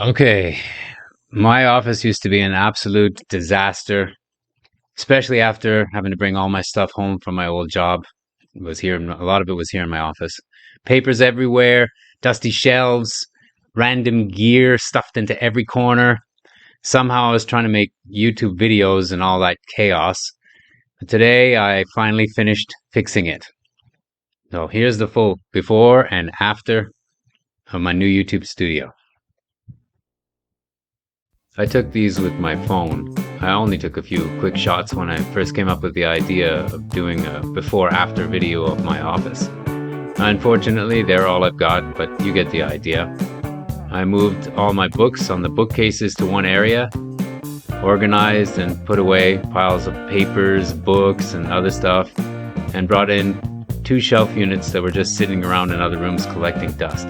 Okay, my office used to be an absolute disaster, especially after having to bring all my stuff home from my old job. It was here, a lot of it was here in my office. Papers everywhere, dusty shelves, random gear stuffed into every corner. Somehow I was trying to make YouTube videos and all that chaos. But today I finally finished fixing it. So here's the full before and after of my new YouTube studio. I took these with my phone. I only took a few quick shots when I first came up with the idea of doing a before-after video of my office. Unfortunately, they're all I've got, but you get the idea. I moved all my books on the bookcases to one area, organized and put away piles of papers, books, and other stuff, and brought in 2 shelf units that were just sitting around in other rooms collecting dust.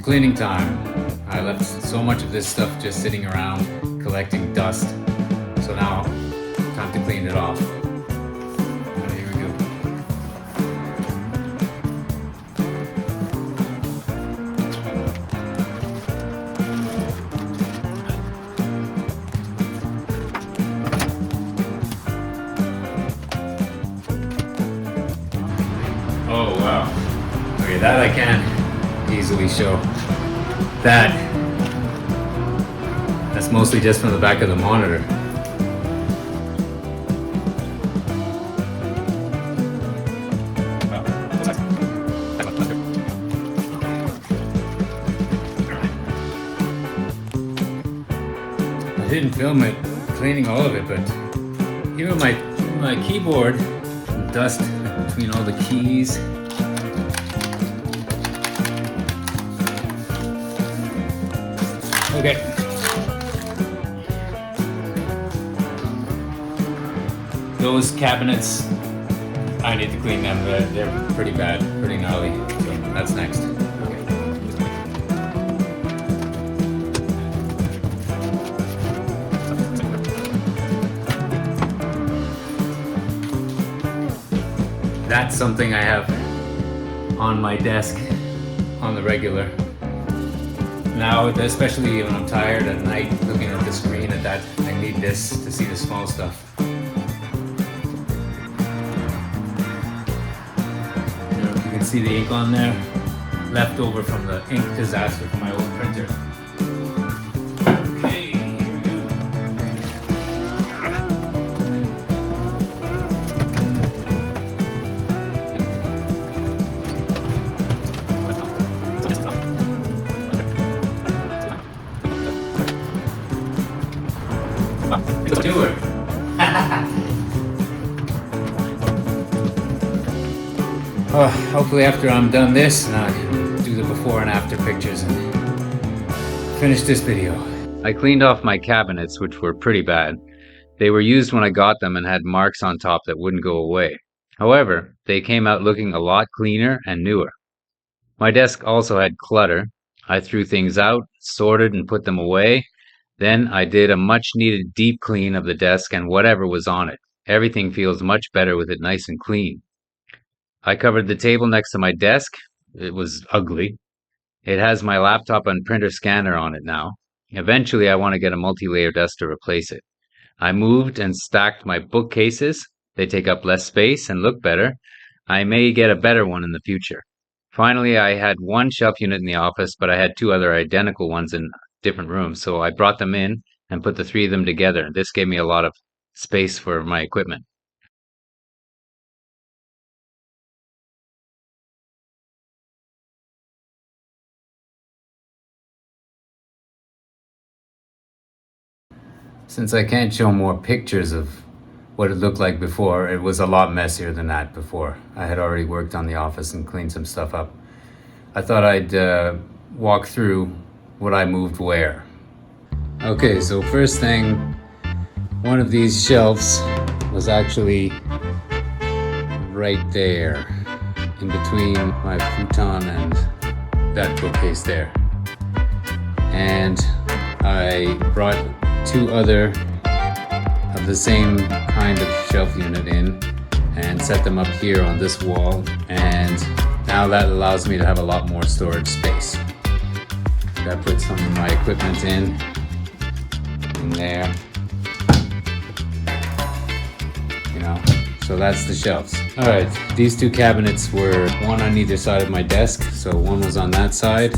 Cleaning time. I left so much of this stuff just sitting around collecting dust. So now, time to clean it off. Here we go. Oh wow. Okay, that I can easily show. That's mostly just from the back of the monitor. I didn't film it cleaning all of it, but even my keyboard, dust between all the keys. Okay. Those cabinets, I need to clean them. They're pretty bad, pretty gnarly. So that's next. Okay. That's something I have on my desk on the regular. Now, especially when I'm tired at night looking at the screen at that, I need this to see the small stuff. You can see the ink on there, left over from the ink disaster from my old printer. Okay, here we go. It's newer. Hopefully after I'm done this, I can do the before and after pictures and finish this video. I cleaned off my cabinets, which were pretty bad. They were used when I got them and had marks on top that wouldn't go away. However, they came out looking a lot cleaner and newer. My desk also had clutter. I threw things out, sorted and put them away. Then I did a much needed deep clean of the desk and whatever was on it. Everything feels much better with it nice and clean. I covered the table next to my desk. It was ugly. It has my laptop and printer scanner on it now. Eventually I want to get a multi-layer desk to replace it. I moved and stacked my bookcases. They take up less space and look better. I may get a better one in the future. Finally, I had 1 shelf unit in the office, but I had 2 other identical ones in different rooms, so I brought them in and put the 3 of them together. This gave me a lot of space for my equipment. Since I can't show more pictures of what it looked like before, it was a lot messier than that before. I had already worked on the office and cleaned some stuff up. I thought I'd walk through what I moved where. Okay, so first thing, one of these shelves was actually right there, in between my futon and that bookcase there. And I brought 2 other of the same kind of shelf unit in and set them up here on this wall, and now that allows me to have a lot more storage space. I put some of my equipment in there. You know, so that's the shelves. All right, these two cabinets were one on either side of my desk. So one was on that side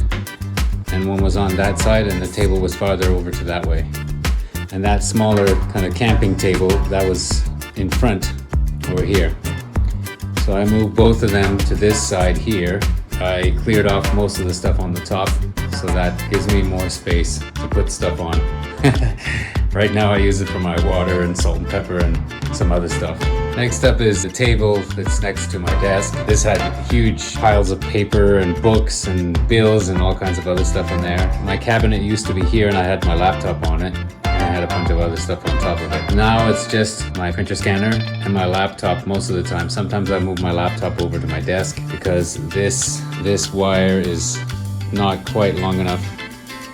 and one was on that side, and the table was farther over to that way. And that smaller kind of camping table, that was in front over here. So I moved both of them to this side here. I cleared off most of the stuff on the top, so that gives me more space to put stuff on. Right now I use it for my water and salt and pepper and some other stuff. Next up is the table that's next to my desk. This had huge piles of paper and books and bills and all kinds of other stuff in there. My cabinet used to be here and I had my laptop on it. And I had a bunch of other stuff on top of it. Now it's just my printer scanner and my laptop most of the time. Sometimes I move my laptop over to my desk because this wire is not quite long enough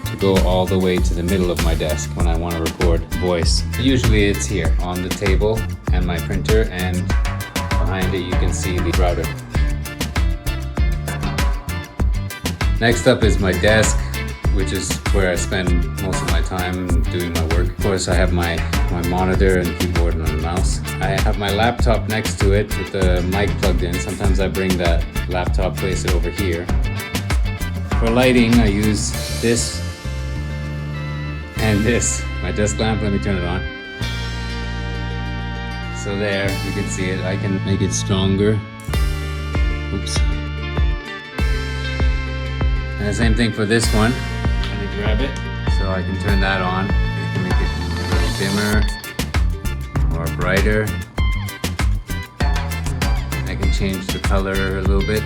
to go all the way to the middle of my desk when I want to record voice. Usually it's here on the table and my printer, and behind it you can see the router. Next up is my desk, which is where I spend most of my time doing my work. Of course I have my monitor and keyboard and a mouse. I have my laptop next to it with the mic plugged in. Sometimes I bring that laptop, place it over here. For lighting I use this and this, my desk lamp. Let me turn it on. So there, you can see it. I can make it stronger. Oops. And the same thing for this one. Let me grab it. So I can turn that on. I can make it a little dimmer or brighter. I can change the color a little bit,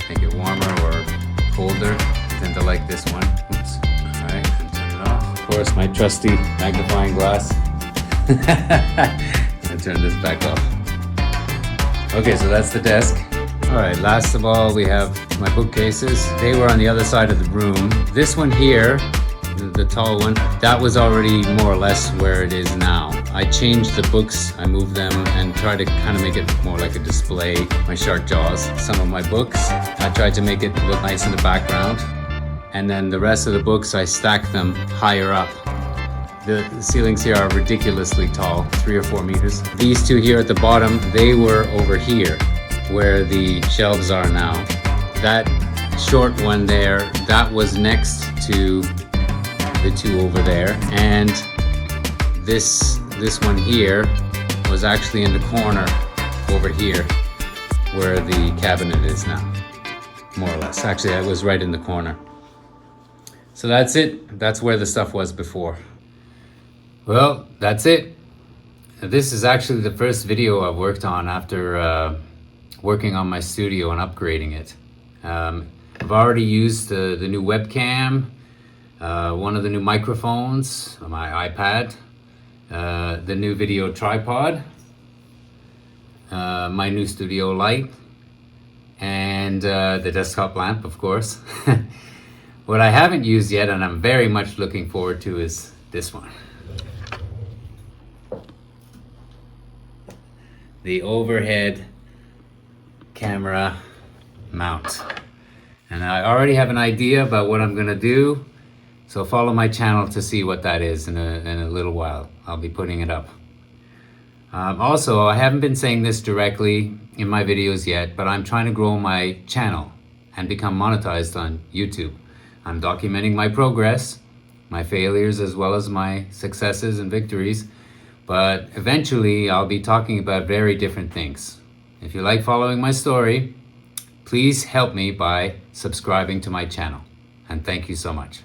make it warmer or colder. I tend to like this one. Oops. Alright, turn it off. Of course, my trusty magnifying glass. I'll turn this back off. Okay, so that's the desk. Alright, last of all, we have my bookcases. They were on the other side of the room. This one here, the tall one, that was already more or less where it is now. I changed the books, I moved them and tried to kind of make it more like a display. My shark jaws, some of my books. I tried to make it look nice in the background. And then the rest of the books, I stacked them higher up. The ceilings here are ridiculously tall, 3 or 4 meters. These two here at the bottom, they were over here, where the shelves are now. That short one there, that was next to the two over there. And this one here was actually in the corner over here, where the cabinet is now, more or less. Actually, that was right in the corner. So that's it. That's where the stuff was before. Well, that's it. This is actually the first video I've worked on after working on my studio and upgrading it. I've already used the new webcam, one of the new microphones on my iPad, the new video tripod, my new studio light, and the desktop lamp, of course. What I haven't used yet, and I'm very much looking forward to, is this one. The overhead camera mount. And I already have an idea about what I'm gonna do, so follow my channel to see what that is in a little while. I'll be putting it up. Also, I haven't been saying this directly in my videos yet, but I'm trying to grow my channel and become monetized on YouTube. I'm documenting my progress, my failures, as well as my successes and victories, but eventually I'll be talking about very different things. If you like following my story, please help me by subscribing to my channel. And thank you so much.